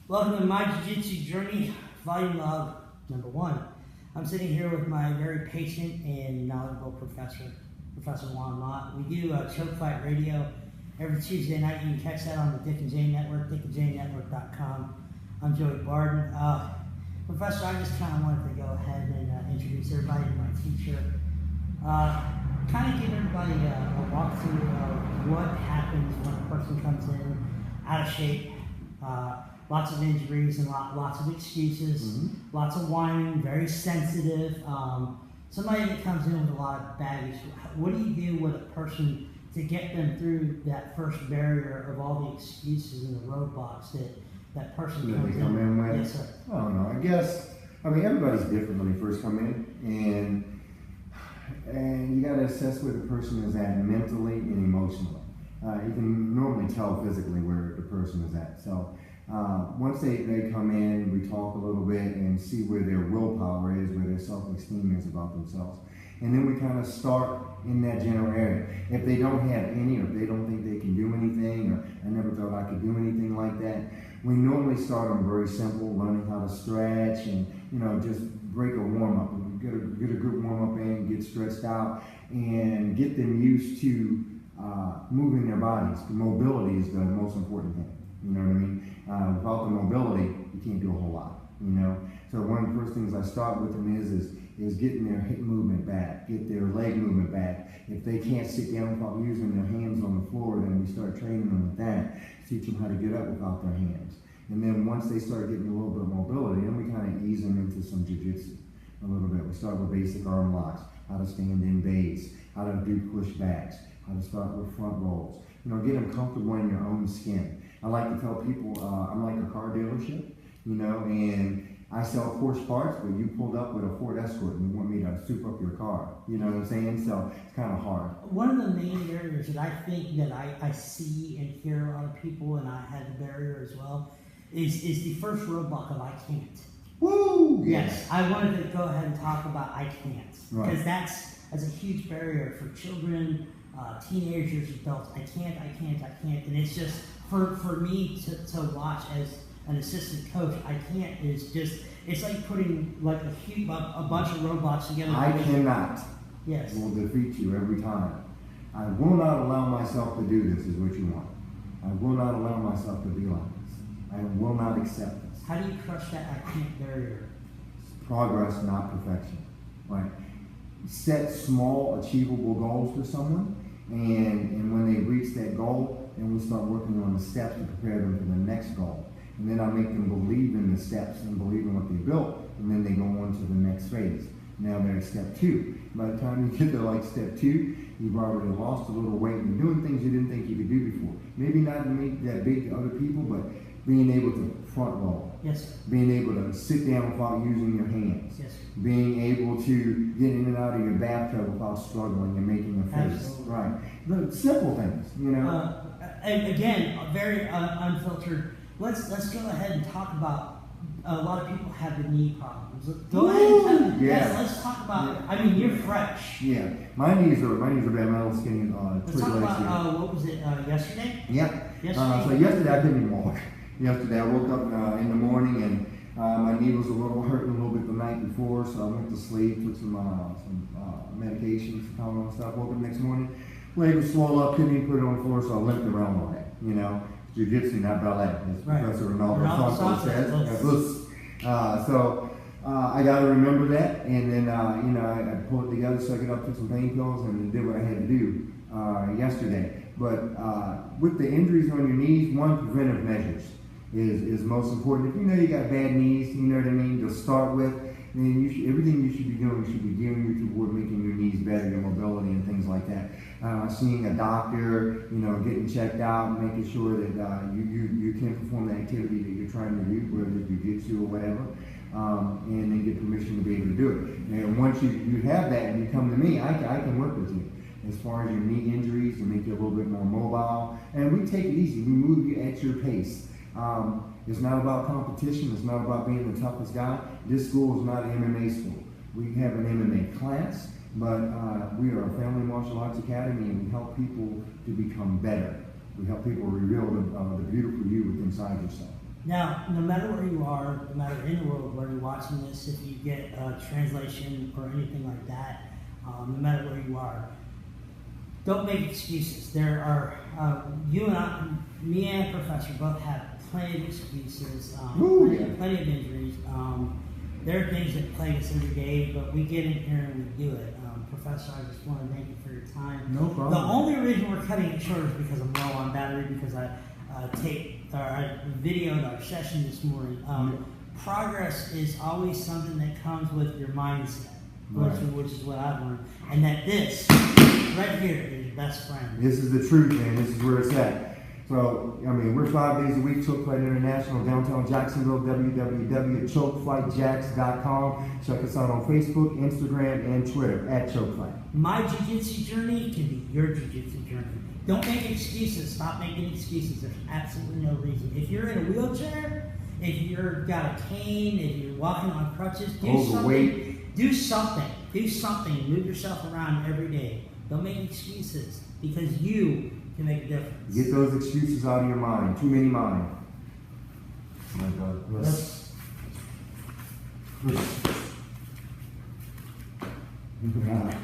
Welcome to my Jiu-Jitsu journey, volume of number 1. I'm sitting here with my very patient and knowledgeable Professor Juan Mott. We do Choke Fight Radio every Tuesday night. You can catch that on the Dick and Jane Network, dickandjanenetwork.com. I'm Joey Barden. Professor, I just kind of wanted to go ahead and introduce everybody to my teacher. Kind of give everybody a walkthrough of what happens when a person comes in out of shape. Lots of injuries and lots of excuses, lots of whining, very sensitive. Somebody that comes in with a lot of baggage, what do you do with a person to get them through that first barrier of all the excuses and the roadblocks that person comes in with? Yes, sir. I don't know. I mean, everybody's different when they first come in, and you got to assess where the person is at mentally and emotionally. You can normally tell physically where the person is at. So once they come in, we talk a little bit and see where their willpower is, where their self-esteem is about themselves. And then we kind of start in that general area. If they don't have any, or if they don't think they can do anything, or I never thought I could do anything like that, we normally start them very simple, learning how to stretch and, just break a warm-up. Get a good warm-up in, get stretched out, and get them used to moving their bodies. The mobility is the most important thing. You know what I mean? Without the mobility, you can't do a whole lot. So one of the first things I start with them is getting their hip movement back, get their leg movement back. If they can't sit down without using their hands on the floor, then we start training them with that. Teach them how to get up without their hands. And then once they start getting a little bit of mobility, then we kind of ease them into some jiu-jitsu a little bit. We start with basic arm locks, how to stand in bays, how to do pushbacks, how to start with front rolls. Get them comfortable in your own skin. I like to tell people I'm like a car dealership, and I sell Porsche parts, but you pulled up with a Ford Escort and you want me to soup up your car. You know what I'm saying? So it's kind of hard. One of the main barriers that I think that I see and hear a lot of people, and I had the barrier as well, is the first roadblock of I can't. Woo! Yes, I wanted to go ahead and talk about I can't. Right. Because that's a huge barrier for children, teenagers, adults. I can't. And it's just, for me to watch as an assistant coach, I can't is just, it's like putting like a bunch of robots together. I cannot. Yes. Will defeat you every time. I will not allow myself to do this is what you want. I will not allow myself to be like this. I will not accept this. How do you crush that I can't barrier? Progress, not perfection. Right? Set small, achievable goals for someone, and when they reach that goal, then we start working on the steps to prepare them for the next goal. And then I make them believe in the steps and believe in what they built, and then they go on to the next phase. Now they're at step 2. By the time you get to like step 2, you've already lost a little weight and you're doing things you didn't think you could do before. Maybe not make that big to other people, but being able to front roll. Yes, sir. Being able to sit down without using your hands. Yes, sir. Being able to get in and out of your bathtub without struggling and making a face. Absolutely. Right. The simple things, And again, very unfiltered. Let's go ahead and talk about, a lot of people have the knee problems. Go ahead. Yes, let's talk about. Yeah. I mean, you're fresh. Yeah, my knees are bad. My little skinny let's talk about what was it yesterday? Yeah. Yesterday. So yesterday I didn't even walk. Yesterday I woke up in the morning and my knee was a little hurting a little bit the night before, so I went to sleep, took some medications, Tylenol stuff. Woke up the next morning, leg was swollen up, couldn't even put it on the floor, so I limped around all day. Jiu-jitsu, not ballet, as Professor Ronaldo says. So I got to remember that, and then I pulled it together, sucked it up, took some pain pills, and did what I had to do yesterday. But with the injuries on your knees, one, preventive measures is most important. If you got bad knees, you know what I mean, to start with, then everything you should be doing should be gearing you toward making your knees better, your mobility and things like that. Seeing a doctor, getting checked out, making sure that you can perform the activity that you're trying to do, whether it's jiu-jitsu or whatever, and then get permission to be able to do it. And once you have that and you come to me, I can work with you as far as your knee injuries and make you a little bit more mobile. And we take it easy. We move you at your pace. It's not about competition. It's not about being the toughest guy. This school is not an MMA school. We have an MMA class, but we are a family martial arts academy, and we help people to become better. We help people reveal the beautiful you within inside yourself. Now, no matter where you are, no matter in the world where you're watching this, if you get a translation or anything like that, no matter where you are, don't make excuses. There are, you and I, me and Professor both have plenty of excuses, plenty of injuries. There are things that plague us every day, but we get in here and we do it. Professor, I just want to thank you for your time. No problem. The only reason we're cutting it short is because I'm low on battery, because I videoed our session this morning. Progress is always something that comes with your mindset, which is what I've learned. And that this, right here, is your best friend. This is the truth, man. This is where it's at. So, I mean, we're 5 days a week, Choke Fight International, downtown Jacksonville, www.chokefightjacks.com. Check us out on Facebook, Instagram, and Twitter, @ChokeFight. My jiu-jitsu journey can be your jiu-jitsu journey. Don't make excuses. Stop making excuses. There's absolutely no reason. If you're in a wheelchair, if you've got a cane, if you're walking on crutches, do something. Do something. Do something. Move yourself around every day. Don't make excuses, because you can make a difference. Get those excuses out of your mind. Too many mind. Oh my God.